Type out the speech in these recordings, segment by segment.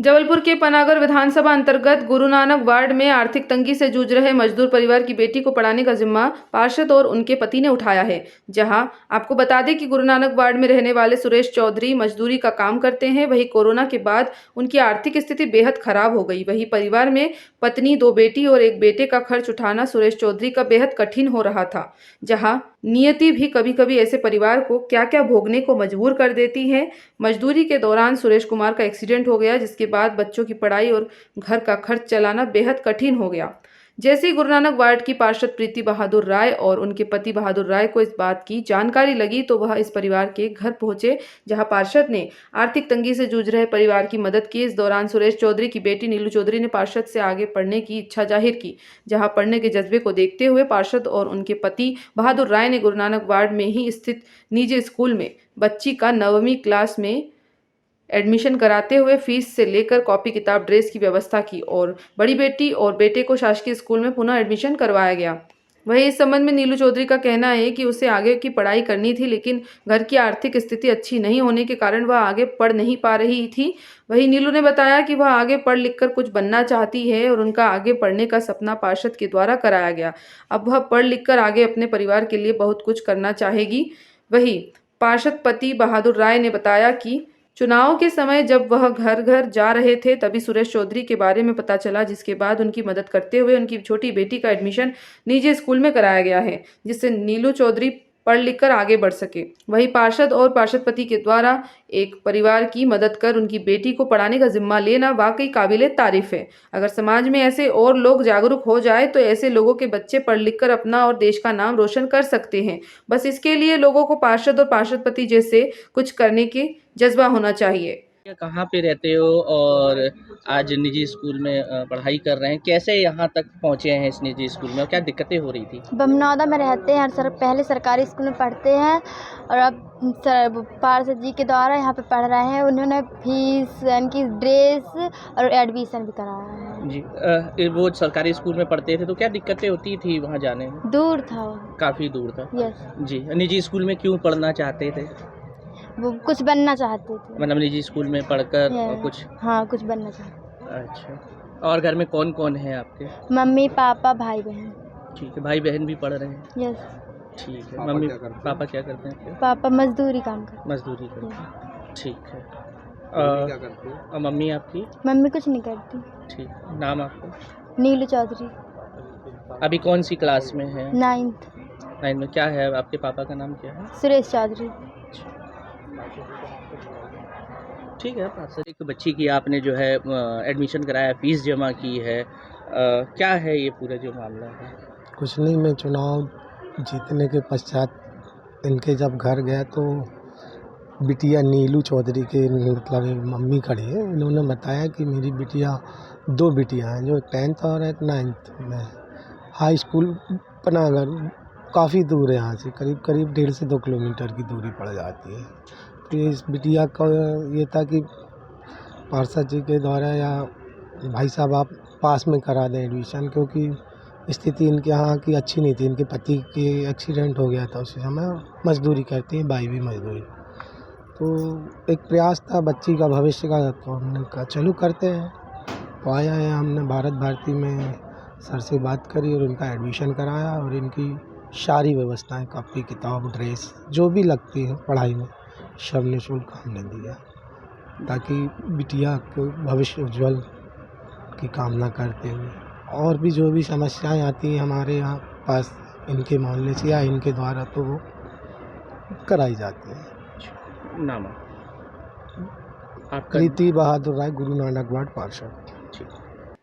जबलपुर के पनागर विधानसभा अंतर्गत गुरु नानक वार्ड में आर्थिक तंगी से जूझ रहे मजदूर परिवार की बेटी को पढ़ाने का जिम्मा पार्षद और उनके पति ने उठाया है। जहां आपको बता दें कि गुरु नानक वार्ड में रहने वाले सुरेश चौधरी मजदूरी का काम करते हैं। वहीं कोरोना के बाद उनकी आर्थिक स्थिति बेहद खराब हो गई। वहीं परिवार में पत्नी, 2 बेटी और 1 बेटे का खर्च उठाना सुरेश चौधरी का बेहद कठिन हो रहा था। जहां नियति भी कभी कभी ऐसे परिवार को क्या क्या भोगने को मजबूर कर देती है। मजदूरी के दौरान सुरेश कुमार का एक्सीडेंट हो गया, जिसके बाद बच्चों की पढ़ाई और घर का खर्च चलाना बेहद कठिन हो गया। जैसे ही गुरु नानक वार्ड की पार्षद प्रीति बहादुर राय और उनके पति बहादुर राय को इस बात की जानकारी लगी तो वह इस परिवार के घर पहुंचे, जहां पार्षद ने आर्थिक तंगी से जूझ रहे परिवार की मदद की। इस दौरान सुरेश चौधरी की बेटी नीलू चौधरी ने पार्षद से आगे पढ़ने की इच्छा जाहिर की, जहां पढ़ने के जज्बे को देखते हुए पार्षद और उनके पति बहादुर राय ने गुरु नानक वार्ड में ही स्थित निजी स्कूल में बच्ची का 9वीं क्लास में एडमिशन कराते हुए फीस से लेकर कॉपी किताब ड्रेस की व्यवस्था की और बड़ी बेटी और बेटे को शासकीय स्कूल में पुनः एडमिशन करवाया गया। वहीं इस संबंध में नीलू चौधरी का कहना है कि उसे आगे की पढ़ाई करनी थी, लेकिन घर की आर्थिक स्थिति अच्छी नहीं होने के कारण वह आगे पढ़ नहीं पा रही थी। वहीं नीलू ने बताया कि वह आगे पढ़ लिखकर कुछ बनना चाहती है और उनका आगे पढ़ने का सपना पार्षद के द्वारा कराया गया। अब वह पढ़ लिखकर आगे अपने परिवार के लिए बहुत कुछ करना चाहेगी। वहीं पार्षद पति बहादुर राय ने बताया कि चुनाव के समय जब वह घर घर जा रहे थे तभी सुरेश चौधरी के बारे में पता चला, जिसके बाद उनकी मदद करते हुए उनकी छोटी बेटी का एडमिशन निजी स्कूल में कराया गया है, जिससे नीलू चौधरी पढ़ लिख कर आगे बढ़ सके। वहीं पार्षद और पार्षद पति के द्वारा एक परिवार की मदद कर उनकी बेटी को पढ़ाने का जिम्मा लेना वाकई काबिले तारीफ है। अगर समाज में ऐसे और लोग जागरूक हो जाए तो ऐसे लोगों के बच्चे पढ़ लिख कर अपना और देश का नाम रोशन कर सकते हैं। बस इसके लिए लोगों को पार्षद और पार्षद पति जैसे कुछ करने की जज्बा होना चाहिए। कहाँ पे रहते हो और आज निजी स्कूल में पढ़ाई कर रहे हैं, कैसे यहाँ तक पहुँचे हैं इस निजी स्कूल में और क्या दिक्कतें हो रही थी? बमनौदा में रहते हैं, पहले सरकारी स्कूल में पढ़ते हैं और अब पार्षद जी के द्वारा यहाँ पे पढ़ रहे हैं। उन्होंने फीस, इनकी ड्रेस और एडमिशन भी कराया है जी। वो सरकारी स्कूल में पढ़ते थे तो क्या दिक्कतें होती थी वहाँ जाने में? दूर था, काफ़ी दूर था। यस जी। निजी स्कूल में क्यों पढ़ना चाहते थे? वो कुछ बनना चाहते थे, मतलब निजी स्कूल में पढ़कर और कुछ? हाँ, कुछ बनना चाहते। अच्छा। और घर में कौन कौन है आपके? मम्मी, पापा, भाई बहन। ठीक है। भाई बहन भी पढ़ रहे हैं? यस। ठीक है। मम्मी पापा क्या करते हैं? पापा मजदूरी काम करते। मजदूरी करते हैं। ठीक है। और मम्मी आपकी? मम्मी कुछ नहीं करती। ठीक। नाम आपका? नीलू चौधरी। अभी कौन सी क्लास में है? 9th। 9 में। क्या है आपके पापा का नाम, क्या है? सुरेश चौधरी। ठीक है। पार्षद एक बच्ची की आपने जो है एडमिशन कराया, फीस जमा की है, क्या है ये पूरा जो मामला है? कुछ नहीं, मैं चुनाव जीतने के पश्चात इनके जब घर गया तो बिटिया नीलू चौधरी के मतलब मम्मी खड़ी है, इन्होंने बताया कि मेरी बिटिया 2 बिटियाँ हैं जो 10th और एक 9th में। हाई स्कूल पनागर काफ़ी दूर है यहाँ से, करीब 1.5 से 2 किलोमीटर की दूरी पड़ जाती है। तो इस बिटिया का ये था कि पार्षद जी के द्वारा या भाई साहब आप पास में करा दें एडमिशन, क्योंकि स्थिति इनके यहाँ की अच्छी नहीं थी। इनके पति के एक्सीडेंट हो गया था, उसी समय मजदूरी करती है, भाई भी मजदूरी। तो एक प्रयास था बच्ची का भविष्य का, तो हमने कहा चलो करते हैं। तो आया है, हमने भारत भारती में सर से बात करी और उनका एडमिशन कराया और इनकी सारी व्यवस्थाएं, कॉपी किताब ड्रेस जो भी लगती है पढ़ाई में, सब निःशुल्क हमने दिया, ताकि बिटिया को भविष्य उज्जवल की कामना करते हुए और भी जो भी समस्याएं आती हैं हमारे यहाँ पास इनके मोहल्ले से या इनके द्वारा, तो वो कराई जाती है। नाम आपका? प्रीति बहादुर राय, गुरु नानक वार्ड पार्षद।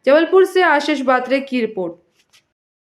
जबलपुर से आशीष बात्रे की रिपोर्ट।